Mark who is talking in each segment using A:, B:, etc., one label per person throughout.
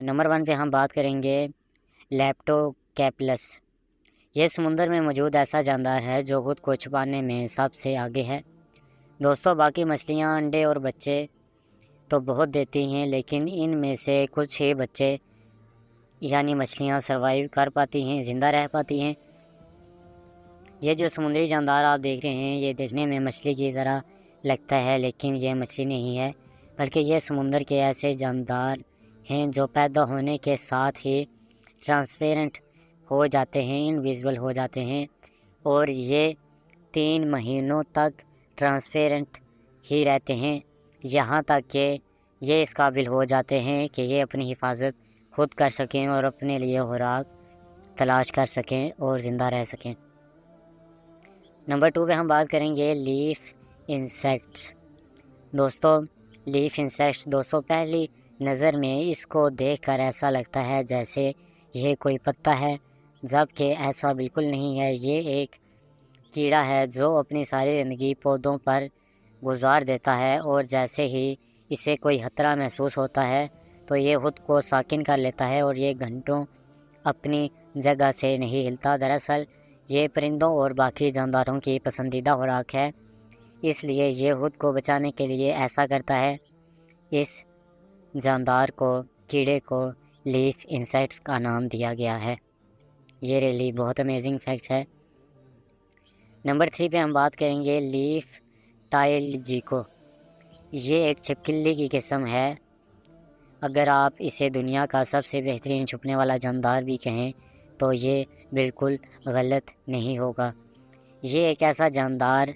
A: Number 1 پہ ہم بات کریں گے لیپٹوکیپلس۔ یہ سمندر میں موجود ایسا جاندار ہے جو خود کو چھپانے میں سب سے آگے ہے۔ دوستو، باقی مچھلیاں انڈے اور بچے تو بہت دیتی ہیں، لیکن ان میں سے کچھ ہی بچے یعنی مچھلیاں سروائیو کر پاتی ہیں، زندہ رہ پاتی ہیں۔ یہ جو سمندری جاندار آپ دیکھ رہے ہیں، یہ دیکھنے میں مچھلی کی طرح لگتا ہے، لیکن یہ مچھلی نہیں ہے، بلکہ یہ سمندر کے ایسے جاندار ہیں جو پیدا ہونے کے ساتھ ہی ٹرانسپیرنٹ ہو جاتے ہیں، انویزیبل ہو جاتے ہیں، اور یہ 3 مہینوں تک ٹرانسپیرنٹ ہی رہتے ہیں، یہاں تک کہ یہ اس قابل ہو جاتے ہیں کہ یہ اپنی حفاظت خود کر سکیں اور اپنے لیے خوراک تلاش کر سکیں اور زندہ رہ سکیں۔ نمبر 2 پہ ہم بات کریں گے لیف انسیکٹس۔ دوستو، لیف انسیکٹس پہلی نظر میں اس کو دیکھ کر ایسا لگتا ہے جیسے یہ کوئی پتا ہے، جبکہ ایسا بالکل نہیں ہے۔ یہ ایک کیڑا ہے جو اپنی ساری زندگی پودوں پر گزار دیتا ہے، اور جیسے ہی اسے کوئی خطرہ محسوس ہوتا ہے تو یہ خود کو ساکن کر لیتا ہے اور یہ گھنٹوں اپنی جگہ سے نہیں ہلتا۔ دراصل یہ پرندوں اور باقی جانداروں کی پسندیدہ خوراک ہے، اس لیے یہ خود کو بچانے کے لیے ایسا کرتا ہے۔ اس جاندار کو، کیڑے کو لیف انسیکٹس کا نام دیا گیا ہے۔ یہ ریلی بہت امیزنگ فیکٹ ہے۔ نمبر 3 پہ ہم بات کریں گے لیف ٹائل جیکو۔ یہ ایک چھپکلی کی قسم ہے۔ اگر آپ اسے دنیا کا سب سے بہترین چھپنے والا جاندار بھی کہیں تو یہ بالکل غلط نہیں ہوگا۔ یہ ایک ایسا جاندار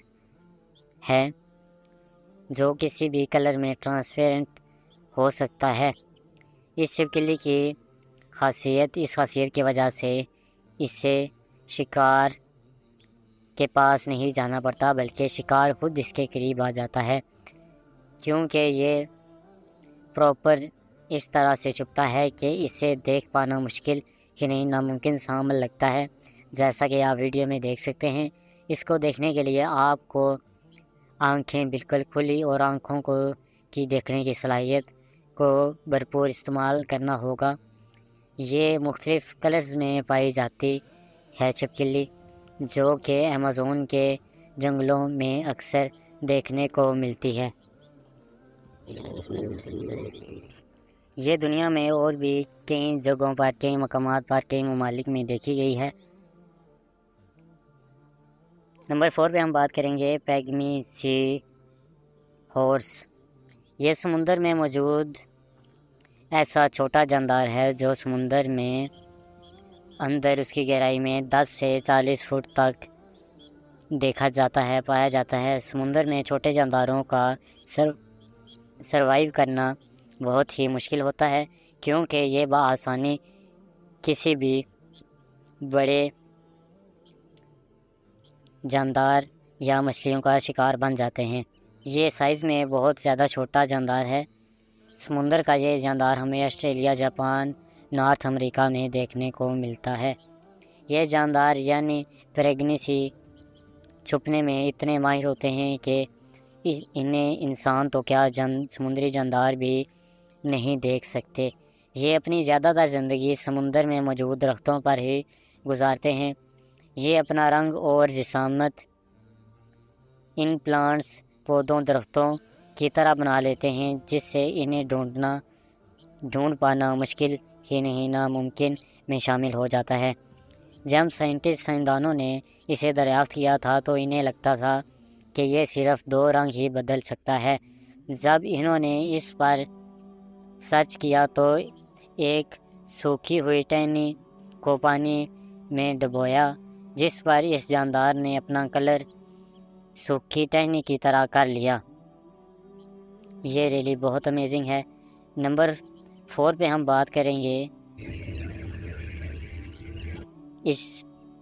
A: ہے جو کسی بھی کلر میں ٹرانسپیرنٹ ہو سکتا ہے۔ اس چھپکلی کی اس خاصیت کی وجہ سے اسے شکار کے پاس نہیں جانا پڑتا، بلکہ شکار خود اس کے قریب آ جاتا ہے، کیونکہ یہ پراپر اس طرح سے چھپتا ہے کہ اسے دیکھ پانا مشکل ہی نہیں، ناممکن سا عمل لگتا ہے، جیسا کہ آپ ویڈیو میں دیکھ سکتے ہیں۔ اس کو دیکھنے کے لیے آپ کو آنکھیں بالکل کھلی اور آنکھوں کی دیکھنے کی صلاحیت کو بھرپور استعمال کرنا ہوگا۔ یہ مختلف کلرز میں پائی جاتی ہے چھپکلی، جو کہ ایمیزون کے جنگلوں میں اکثر دیکھنے کو ملتی ہے۔ یہ دنیا میں اور بھی کئی جگہوں پر، کئی مقامات پر، کئی ممالک میں دیکھی گئی ہے۔ نمبر 4 پہ ہم بات کریں گے پیگمی سی ہارس۔ یہ سمندر میں موجود ایسا چھوٹا جاندار ہے جو سمندر میں اندر اس کی گہرائی میں 10 سے 40 فٹ تک دیکھا جاتا ہے، پایا جاتا ہے۔ سمندر میں چھوٹے جانداروں کا سروائیو کرنا بہت ہی مشکل ہوتا ہے، کیونکہ یہ بآسانی کسی بھی بڑے جاندار یا مچھلیوں کا شکار بن جاتے ہیں۔ یہ سائز میں بہت زیادہ چھوٹا جاندار ہے۔ سمندر کا یہ جاندار ہمیں آسٹریلیا، جاپان، نارتھ امریکہ میں دیکھنے کو ملتا ہے۔ یہ جاندار یعنی پیگمی چھپنے میں اتنے ماہر ہوتے ہیں کہ انہیں انسان تو کیا سمندری جاندار بھی نہیں دیکھ سکتے۔ یہ اپنی زیادہ تر زندگی سمندر میں موجود درختوں پر ہی گزارتے ہیں۔ یہ اپنا رنگ اور جسامت ان پلانٹس، پودوں، درختوں کی طرح بنا لیتے ہیں، جس سے انہیں ڈھونڈ پانا مشکل ہی نہیں، ناممکن میں شامل ہو جاتا ہے۔ جب سائنسدانوں نے اسے دریافت کیا تھا تو انہیں لگتا تھا کہ یہ صرف 2 رنگ ہی بدل سکتا ہے۔ جب انہوں نے اس پر سرچ کیا تو ایک سوکھی ہوئی ٹہنی کو پانی میں ڈبویا، جس پر اس جاندار نے اپنا کلر سوکھی ٹہنی کی طرح کر لیا۔ یہ ریلی بہت امیزنگ ہے۔ نمبر 4 پہ ہم بات کریں گے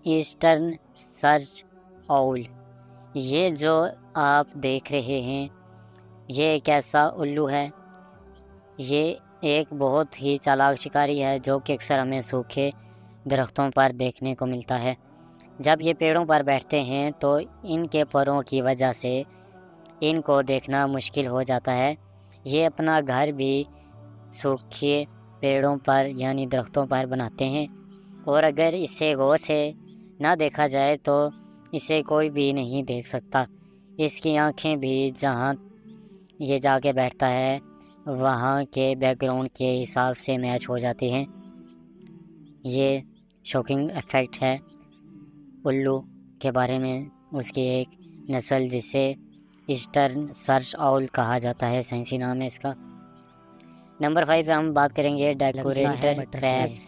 A: ایسٹرن سرچ آؤل۔ یہ جو آپ دیکھ رہے ہیں، یہ ایک ایسا الو ہے۔ یہ ایک بہت ہی چالاک شکاری ہے جو کہ اکثر ہمیں سوکھے درختوں پر دیکھنے کو ملتا ہے۔ جب یہ پیڑوں پر بیٹھتے ہیں تو ان کے پروں کی وجہ سے ان کو دیکھنا مشکل ہو جاتا ہے۔ یہ اپنا گھر بھی سوکھے پیڑوں پر یعنی درختوں پر بناتے ہیں، اور اگر اسے غور سے نہ دیکھا جائے تو اسے کوئی بھی نہیں دیکھ سکتا۔ اس کی آنکھیں بھی جہاں یہ جا کے بیٹھتا ہے وہاں کے بیک گراؤنڈ کے حساب سے میچ ہو جاتی ہیں۔ یہ شوکنگ ایفیکٹ ہے الو کے بارے میں، اس کی ایک نسل جسے ایسٹرن سرچ آؤل کہا جاتا ہے، سائنسی نام ہے اس کا۔ نمبر 5 پہ ہم بات کریں گے ڈیکوریٹر کریب۔